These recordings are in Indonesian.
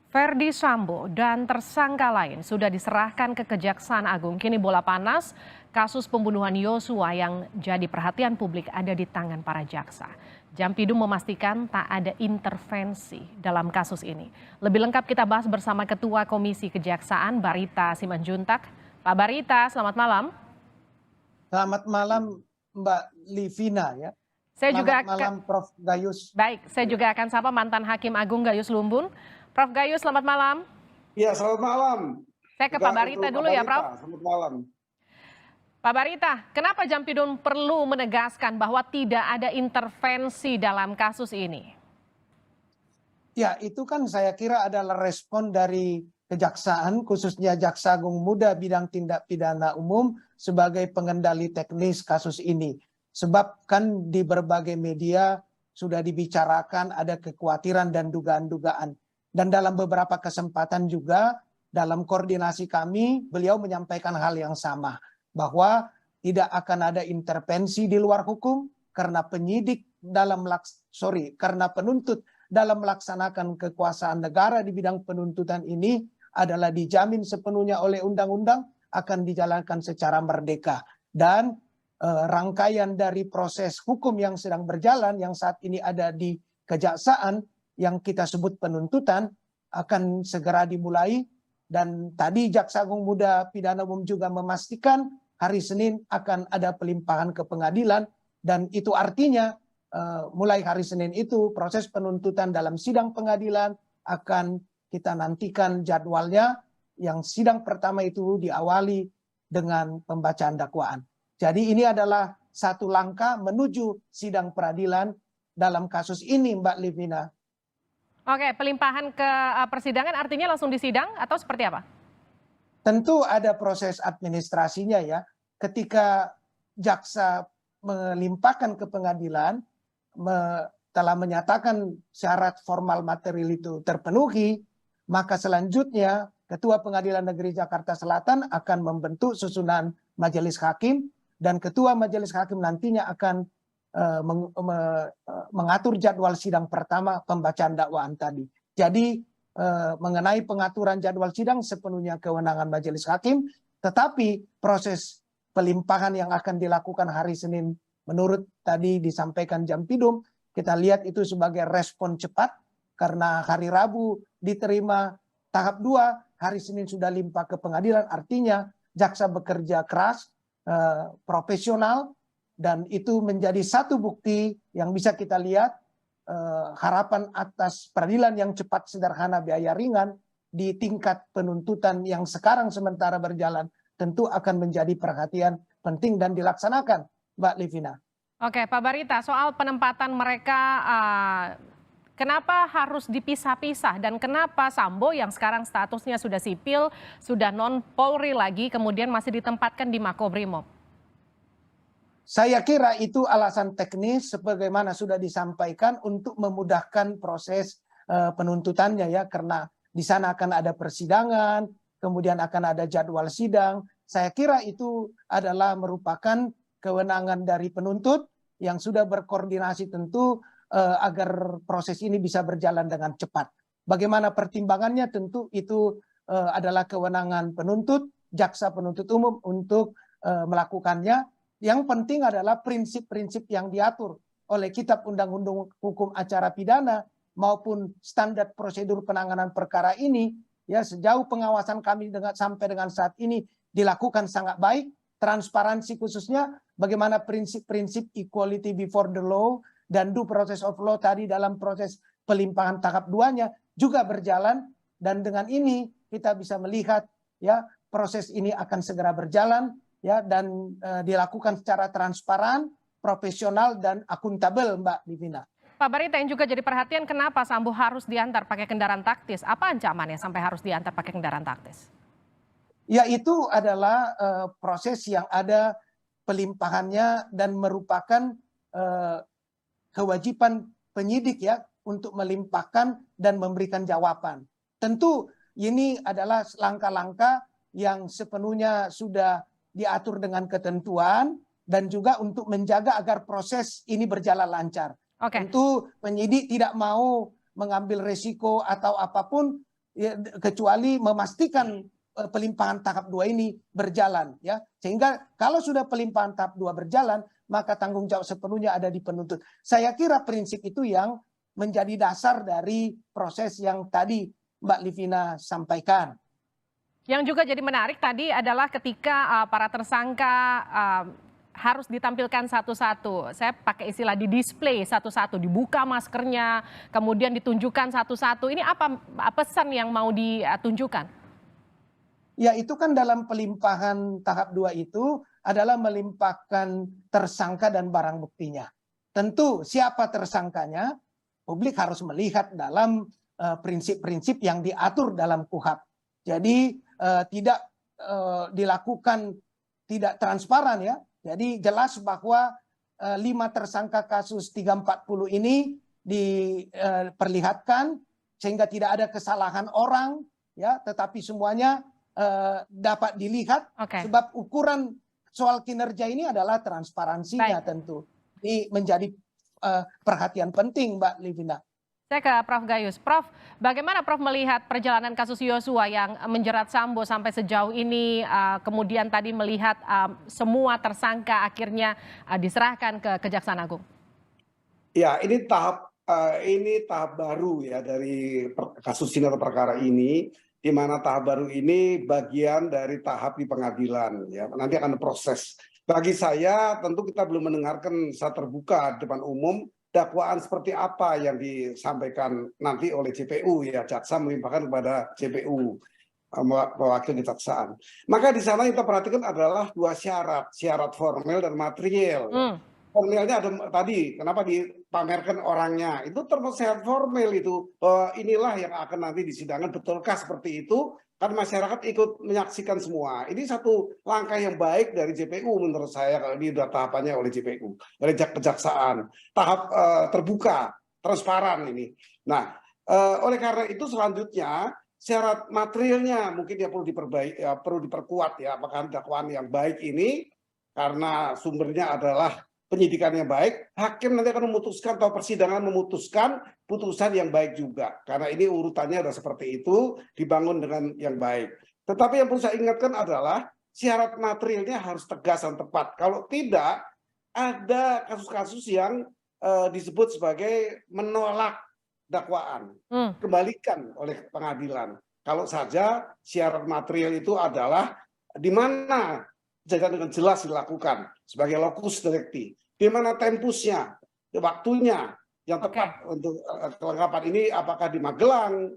Verdi Sambo dan tersangka lain sudah diserahkan ke Kejaksaan Agung. Kini bola panas kasus pembunuhan Yosua yang jadi perhatian publik ada di tangan para jaksa. Jampidum memastikan tak ada intervensi dalam kasus ini. Lebih lengkap kita bahas bersama Ketua Komisi Kejaksaan Barita Simanjuntak. Pak Barita, selamat malam. Selamat malam Mbak Livina ya. Selamat malam Prof. Gayus. Baik, saya juga akan sapa mantan Hakim Agung Gayus Lumbun. Prof. Gayus, selamat malam. Iya, selamat malam. Saya ke Pak Barita dulu ya, Prof. Selamat malam. Pak Barita, kenapa Jampidum perlu menegaskan bahwa tidak ada intervensi dalam kasus ini? Ya, itu kan saya kira adalah respon dari Kejaksaan, khususnya Jaksa Agung Muda bidang tindak pidana umum sebagai pengendali teknis kasus ini. Sebab kan di berbagai media sudah dibicarakan ada kekhawatiran dan dugaan-dugaan. Dan dalam beberapa kesempatan juga dalam koordinasi kami, beliau menyampaikan hal yang sama. Bahwa tidak akan ada intervensi di luar hukum karena karena penuntut dalam melaksanakan kekuasaan negara di bidang penuntutan ini adalah dijamin sepenuhnya oleh undang-undang akan dijalankan secara merdeka. Dan rangkaian dari proses hukum yang sedang berjalan yang saat ini ada di Kejaksaan yang kita sebut penuntutan akan segera dimulai. Dan tadi Jaksa Agung Muda Pidana Umum juga memastikan hari Senin akan ada pelimpahan ke pengadilan. Dan itu artinya mulai hari Senin itu proses penuntutan dalam sidang pengadilan akan kita nantikan jadwalnya, yang sidang pertama itu diawali dengan pembacaan dakwaan. Jadi ini adalah satu langkah menuju sidang peradilan dalam kasus ini, Mbak Livina. Oke, pelimpahan ke persidangan artinya langsung disidang atau seperti apa? Tentu ada proses administrasinya ya. Ketika jaksa melimpahkan ke pengadilan, telah menyatakan syarat formal material itu terpenuhi, maka selanjutnya Ketua Pengadilan Negeri Jakarta Selatan akan membentuk susunan majelis hakim, dan Ketua Majelis Hakim nantinya akan mengatur jadwal sidang pertama pembacaan dakwaan tadi. Jadi mengenai pengaturan jadwal sidang sepenuhnya kewenangan majelis hakim, tetapi proses pelimpahan yang akan dilakukan hari Senin menurut tadi disampaikan Jampidum, kita lihat itu sebagai respon cepat karena hari Rabu diterima tahap 2, hari Senin sudah limpah ke pengadilan, artinya jaksa bekerja keras, profesional, dan itu menjadi satu bukti yang bisa kita lihat harapan atas peradilan yang cepat, sederhana, biaya ringan di tingkat penuntutan yang sekarang sementara berjalan tentu akan menjadi perhatian penting dan dilaksanakan, Mbak Livina. Oke, Pak Barita, soal penempatan mereka, kenapa harus dipisah-pisah dan kenapa Sambo yang sekarang statusnya sudah sipil, sudah non-Polri lagi, kemudian masih ditempatkan di Makobrimob? Saya kira itu alasan teknis sebagaimana sudah disampaikan untuk memudahkan proses penuntutannya ya, karena di sana akan ada persidangan, kemudian akan ada jadwal sidang. Saya kira itu adalah merupakan kewenangan dari penuntut yang sudah berkoordinasi tentu agar proses ini bisa berjalan dengan cepat. Bagaimana pertimbangannya tentu itu adalah kewenangan penuntut, jaksa penuntut umum untuk melakukannya. Yang penting adalah prinsip-prinsip yang diatur oleh Kitab Undang-Undang Hukum Acara Pidana maupun standar prosedur penanganan perkara ini, ya sejauh pengawasan kami sampai dengan saat ini dilakukan sangat baik, transparansi khususnya bagaimana prinsip-prinsip equality before the law dan due process of law tadi dalam proses pelimpahan tahap 2-nya juga berjalan, dan dengan ini kita bisa melihat ya proses ini akan segera berjalan ya, dan dilakukan secara transparan, profesional, dan akuntabel, Mbak Livina. Pak Barita, yang juga jadi perhatian kenapa Sambo harus diantar pakai kendaraan taktis? Apa ancamannya sampai harus diantar pakai kendaraan taktis? Ya, itu adalah proses yang ada pelimpahannya dan merupakan kewajiban penyidik ya untuk melimpahkan dan memberikan jawaban. Tentu ini adalah langkah-langkah yang sepenuhnya sudah diatur dengan ketentuan dan juga untuk menjaga agar proses ini berjalan lancar. Tentu penyidik tidak mau mengambil resiko atau apapun ya, kecuali memastikan pelimpahan tahap 2 ini berjalan, ya. Sehingga kalau sudah pelimpahan tahap 2 berjalan, maka tanggung jawab sepenuhnya ada di penuntut. Saya kira prinsip itu yang menjadi dasar dari proses yang tadi Mbak Livina sampaikan. Yang juga jadi menarik tadi adalah ketika para tersangka harus ditampilkan satu-satu. Saya pakai istilah di display satu-satu, dibuka maskernya, kemudian ditunjukkan satu-satu. Ini apa pesan yang mau ditunjukkan? Ya, itu kan dalam pelimpahan tahap 2 itu adalah melimpahkan tersangka dan barang buktinya. Tentu siapa tersangkanya, publik harus melihat dalam prinsip-prinsip yang diatur dalam KUHP. Jadi tidak dilakukan tidak transparan, ya. Jadi jelas bahwa 5 tersangka kasus 340 ini diperlihatkan sehingga tidak ada kesalahan orang, ya, tetapi semuanya dapat dilihat. Sebab ukuran soal kinerja ini adalah transparansinya. Tentu ini menjadi perhatian penting, Mbak Livina. Saya ke Prof. Gayus. Prof, bagaimana Prof melihat perjalanan kasus Yosua yang menjerat Sambo sampai sejauh ini, kemudian tadi melihat semua tersangka akhirnya diserahkan ke Kejaksaan Agung? Ya, ini tahap baru ya dari kasus ini atau perkara ini, di mana tahap baru ini bagian dari tahap di pengadilan, ya. Nanti akan proses. Bagi saya tentu kita belum mendengarkan secara terbuka di depan umum dakwaan seperti apa yang disampaikan nanti oleh JPU, ya, jaksa melimpahkan kepada JPU, mewakili kejaksaan. Maka di sana kita perhatikan adalah 2 syarat formil dan material. Formilnya ada tadi, kenapa dipamerkan orangnya, itu termasuk syarat formil itu, inilah yang akan nanti disidangkan, betulkah seperti itu, kan masyarakat ikut menyaksikan semua. Ini satu langkah yang baik dari JPU menurut saya, kalau ini sudah tahapannya oleh JPU, oleh kejaksaan, tahap terbuka, transparan ini. Nah, oleh karena itu selanjutnya syarat materialnya mungkin dia perlu diperbaiki, perlu diperkuat, ya, apakah dakwaan yang baik ini karena sumbernya adalah penyidikan yang baik, hakim nanti akan memutuskan atau persidangan memutuskan putusan yang baik juga. Karena ini urutannya sudah seperti itu, dibangun dengan yang baik. Tetapi yang perlu saya ingatkan adalah syarat materialnya harus tegas dan tepat. Kalau tidak, ada kasus-kasus yang disebut sebagai menolak dakwaan, kembalikan oleh pengadilan. Kalau saja syarat material itu adalah di mana dengan jelas dilakukan sebagai lokus delicti, di mana tempusnya, waktunya yang tepat untuk kelengkapan ini, apakah di Magelang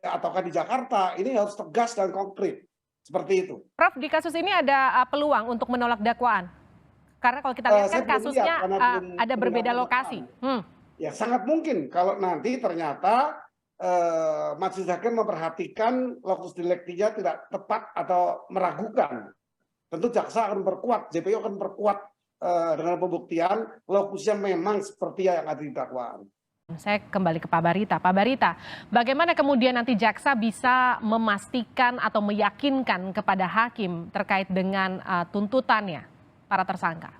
ataukah di Jakarta, ini harus tegas dan konkret seperti itu. Prof, di kasus ini ada peluang untuk menolak dakwaan, karena kalau kita lihat kan kasusnya ada berbeda lokasi. Ya, sangat mungkin kalau nanti ternyata majelis hakim memperhatikan lokus delictinya tidak tepat atau meragukan. Tentu jaksa akan memperkuat, JPU akan memperkuat dengan pembuktian lokusnya memang seperti yang ada di dakwaan. Saya kembali ke Pak Barita. Pak Barita, bagaimana kemudian nanti jaksa bisa memastikan atau meyakinkan kepada hakim terkait dengan tuntutannya para tersangka?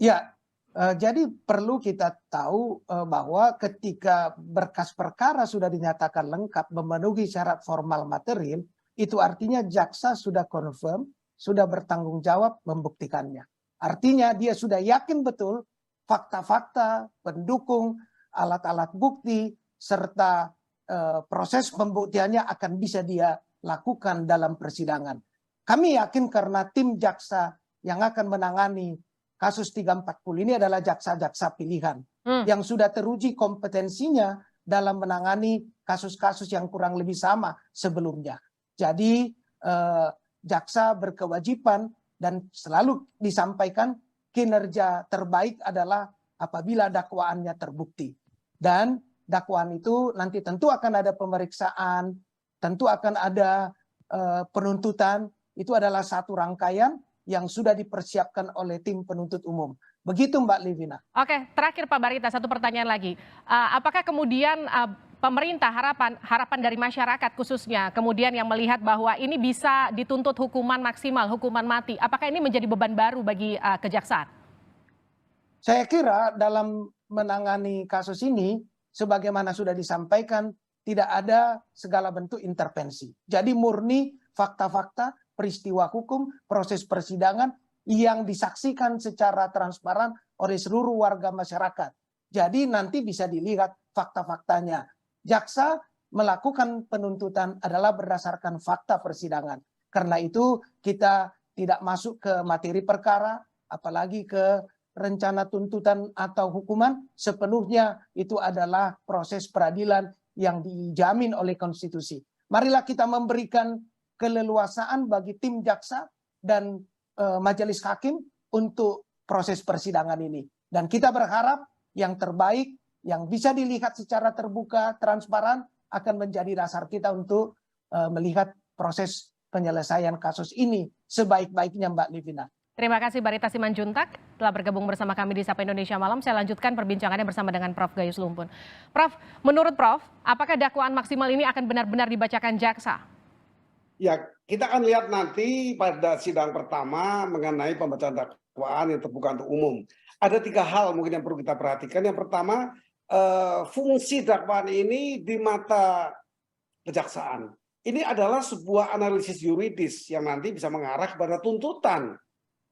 Ya, jadi perlu kita tahu bahwa ketika berkas perkara sudah dinyatakan lengkap memenuhi syarat formal material, itu artinya jaksa sudah confirm, sudah bertanggung jawab membuktikannya. Artinya dia sudah yakin betul fakta-fakta, pendukung, alat-alat bukti, serta proses pembuktiannya akan bisa dia lakukan dalam persidangan. Kami yakin karena tim jaksa yang akan menangani kasus 340 ini adalah jaksa-jaksa pilihan yang sudah teruji kompetensinya dalam menangani kasus-kasus yang kurang lebih sama sebelumnya. Jadi jaksa berkewajiban dan selalu disampaikan kinerja terbaik adalah apabila dakwaannya terbukti. Dan dakwaan itu nanti tentu akan ada pemeriksaan, tentu akan ada penuntutan, itu adalah satu rangkaian yang sudah dipersiapkan oleh tim penuntut umum. Begitu Mbak Livina. Oke, terakhir Pak Barita, satu pertanyaan lagi. Apakah kemudian pemerintah harapan dari masyarakat khususnya kemudian yang melihat bahwa ini bisa dituntut hukuman maksimal, hukuman mati, apakah ini menjadi beban baru bagi kejaksaan? Saya kira dalam menangani kasus ini, sebagaimana sudah disampaikan, tidak ada segala bentuk intervensi. Jadi murni fakta-fakta, peristiwa hukum, proses persidangan yang disaksikan secara transparan oleh seluruh warga masyarakat. Jadi nanti bisa dilihat fakta-faktanya. Jaksa melakukan penuntutan adalah berdasarkan fakta persidangan. Karena itu kita tidak masuk ke materi perkara, apalagi ke rencana tuntutan atau hukuman, sepenuhnya itu adalah proses peradilan yang dijamin oleh konstitusi. Marilah kita memberikan keleluasaan bagi tim jaksa dan majelis hakim untuk proses persidangan ini. Dan kita berharap yang terbaik, yang bisa dilihat secara terbuka, transparan, akan menjadi dasar kita untuk melihat proses penyelesaian kasus ini sebaik-baiknya, Mbak Livina. Terima kasih Barita Simanjuntak telah bergabung bersama kami di Sapa Indonesia Malam. Saya lanjutkan perbincangannya bersama dengan Prof. Gayus Lumpun. Prof, menurut Prof, apakah dakwaan maksimal ini akan benar-benar dibacakan jaksa? Ya, kita akan lihat nanti pada sidang pertama mengenai pembacaan dakwaan yang terbuka untuk umum. Ada 3 hal mungkin yang perlu kita perhatikan. Yang pertama, fungsi dakwaan ini di mata kejaksaan. Ini adalah sebuah analisis yuridis yang nanti bisa mengarah kepada tuntutan.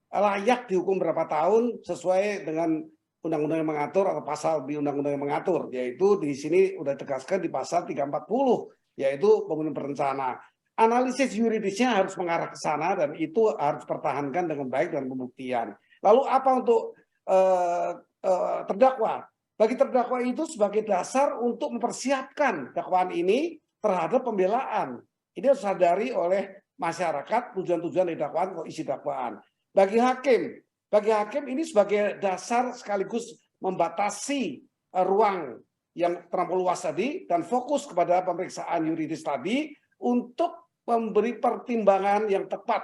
Layak dihukum berapa tahun sesuai dengan undang-undang yang mengatur atau pasal di undang-undang yang mengatur. Yaitu di sini sudah ditegaskan di pasal 340, yaitu pembunuhan berencana. Analisis yuridisnya harus mengarah ke sana dan itu harus dipertahankan dengan baik dan pembuktian. Lalu apa untuk terdakwa? Bagi terdakwa itu sebagai dasar untuk mempersiapkan dakwaan ini terhadap pembelaan. Ini harus disadari oleh masyarakat tujuan-tujuan dari dakwaan, isi dakwaan. Bagi hakim ini sebagai dasar sekaligus membatasi ruang yang terlampau luas tadi dan fokus kepada pemeriksaan yuridis tadi untuk memberi pertimbangan yang tepat.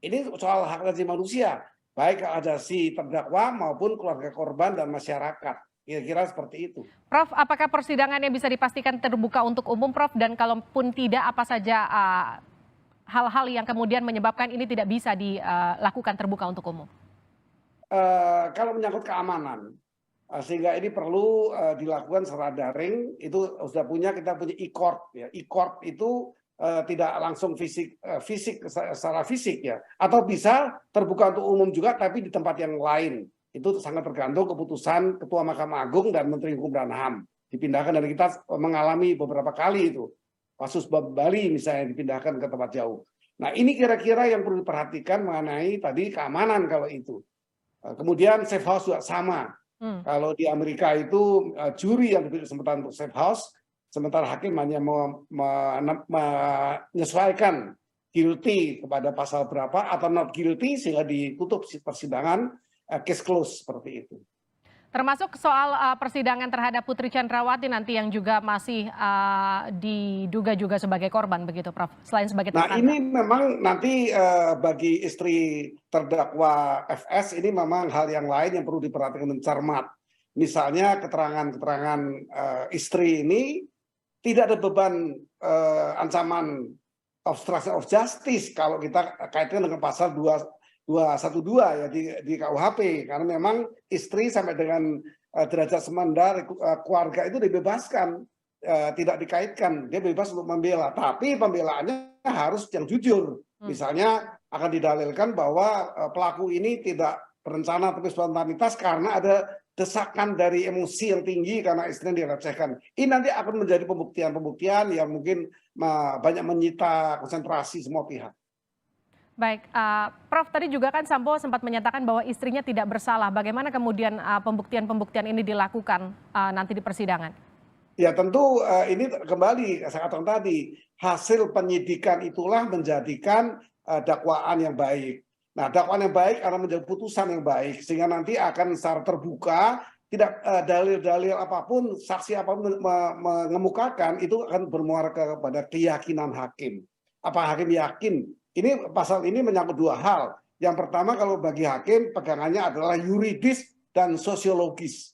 Ini soal hak asasi manusia, baik ada si terdakwa maupun keluarga korban dan masyarakat. Kira-kira seperti itu. Prof, apakah persidangannya bisa dipastikan terbuka untuk umum, Prof? Dan kalaupun tidak, apa saja hal-hal yang kemudian menyebabkan ini tidak bisa dilakukan terbuka untuk umum? Kalau menyangkut keamanan, sehingga ini perlu dilakukan secara daring, itu sudah kita punya e-court. Ya. E-court itu tidak langsung secara fisik ya, atau bisa terbuka untuk umum juga, tapi di tempat yang lain. Itu sangat tergantung keputusan Ketua Mahkamah Agung dan Menteri Hukum dan HAM. Dipindahkan dan kita mengalami beberapa kali itu. Kasus Bali misalnya dipindahkan ke tempat jauh. Nah ini kira-kira yang perlu diperhatikan mengenai tadi keamanan kalau itu. Kemudian safe house juga sama. Kalau di Amerika itu juri yang diberi kesempatan untuk safe house, sementara hakim hanya menyesuaikan guilty kepada pasal berapa atau not guilty sehingga ditutup persidangan. Case close seperti itu. Termasuk soal persidangan terhadap Putri Chandrawati nanti yang juga masih diduga juga sebagai korban begitu, Prof. Selain sebagai tersangka. Nah ini memang nanti bagi istri terdakwa FS ini memang hal yang lain yang perlu diperhatikan dengan cermat. Misalnya keterangan-keterangan istri ini tidak ada beban ancaman obstruction of justice kalau kita kaitkan dengan pasal 212 ya di KUHP, karena memang istri sampai dengan derajat semandar keluarga itu dibebaskan, tidak dikaitkan, dia bebas untuk membela, tapi pembelaannya harus yang jujur. Misalnya akan didalilkan bahwa pelaku ini tidak berencana tapi spontanitas karena ada desakan dari emosi yang tinggi karena istrinya dilecehkan. Ini nanti akan menjadi pembuktian-pembuktian yang mungkin banyak menyita konsentrasi semua pihak. Baik, Prof, tadi juga kan Sambo sempat menyatakan bahwa istrinya tidak bersalah. Bagaimana kemudian pembuktian-pembuktian ini dilakukan nanti di persidangan? Ya tentu ini kembali saya katakan tadi, hasil penyidikan itulah menjadikan dakwaan yang baik. Nah dakwaan yang baik akan menjadi putusan yang baik, sehingga nanti akan secara terbuka, tidak dalil-dalil apapun, saksi apapun mengemukakan, itu akan bermuara kepada keyakinan hakim. Apa hakim yakin? Ini pasal ini menyangkut 2 hal. Yang pertama kalau bagi hakim pegangannya adalah yuridis dan sosiologis.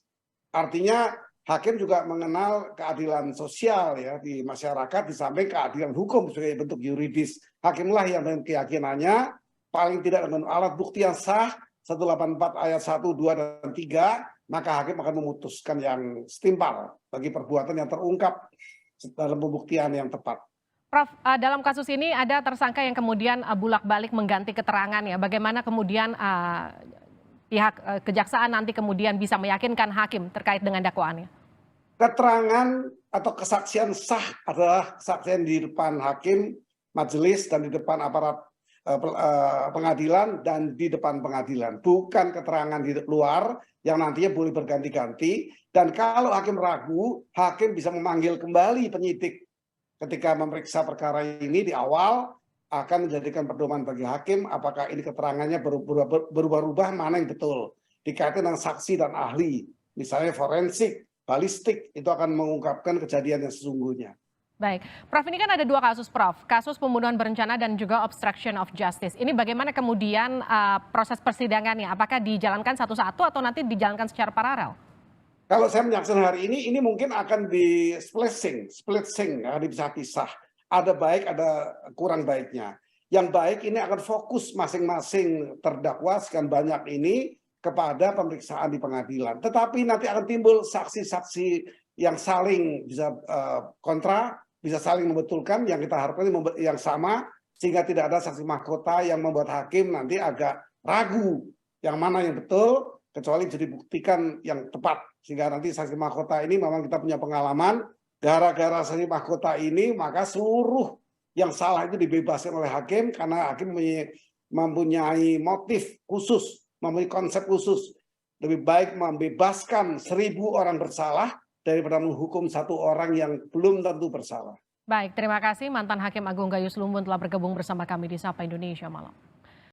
Artinya hakim juga mengenal keadilan sosial ya di masyarakat di samping keadilan hukum sebagai bentuk yuridis. Hakimlah yang dengan keyakinannya paling tidak dengan alat bukti yang sah 184 ayat 1, 2, dan 3, maka hakim akan memutuskan yang setimpal bagi perbuatan yang terungkap dalam pembuktian yang tepat. Prof, dalam kasus ini ada tersangka yang kemudian bolak-balik mengganti keterangan ya. Bagaimana kemudian pihak kejaksaan nanti kemudian bisa meyakinkan hakim terkait dengan dakwaannya? Keterangan atau kesaksian sah adalah kesaksian di depan hakim, majelis, dan di depan aparat pengadilan dan di depan pengadilan, bukan keterangan di luar yang nantinya boleh berganti-ganti. Dan kalau hakim ragu, hakim bisa memanggil kembali penyidik ketika memeriksa perkara ini di awal, akan menjadikan pedoman bagi hakim apakah ini keterangannya berubah-ubah, mana yang betul dikaitkan dengan saksi dan ahli, misalnya forensik, balistik, itu akan mengungkapkan kejadian yang sesungguhnya. Baik, Prof, ini kan ada dua kasus, Prof. Kasus pembunuhan berencana dan juga obstruction of justice. Ini bagaimana kemudian proses persidangannya? Apakah dijalankan satu-satu atau nanti dijalankan secara paralel? Kalau saya menyaksikan hari ini mungkin akan di splitting, akan dipisah-pisah. Ada baik, ada kurang baiknya. Yang baik ini akan fokus masing-masing terdakwa sekian banyak ini kepada pemeriksaan di pengadilan. Tetapi nanti akan timbul saksi-saksi yang saling bisa kontra, bisa saling membetulkan, yang kita harapkan yang sama, sehingga tidak ada saksi mahkota yang membuat hakim nanti agak ragu yang mana yang betul, kecuali bisa dibuktikan yang tepat. Sehingga nanti saksi mahkota ini memang kita punya pengalaman, gara-gara saksi mahkota ini maka seluruh yang salah itu dibebaskan oleh hakim, karena hakim mempunyai motif khusus, mempunyai konsep khusus. Lebih baik membebaskan 1000 orang bersalah daripada menghukum 1 orang yang belum tentu bersalah. Baik, terima kasih mantan Hakim Agung Gayus Lumbun telah bergabung bersama kami di Sapa Indonesia Malam.